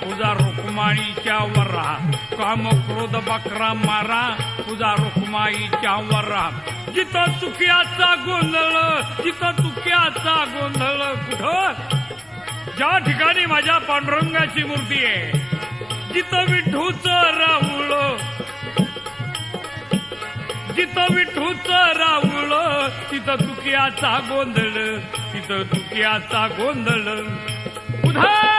तुझा रुक्माईच्या वरा, काम क्रोध बकरा मारा तुझा रुक्माईच्या वरा. जिथं चुक्याचा गोंधळ, जिथं चुक्याचा गोंधळ कुठं? ज्या ठिकाणी माझ्या पांडुरंगाची मूर्ती आहे, जिथं विठूचं राहुळ, जिथं विठूचं राहुळ, तिथं चुक्याचा गोंधळ, तिथं चुक्याचा गोंधळ. उधा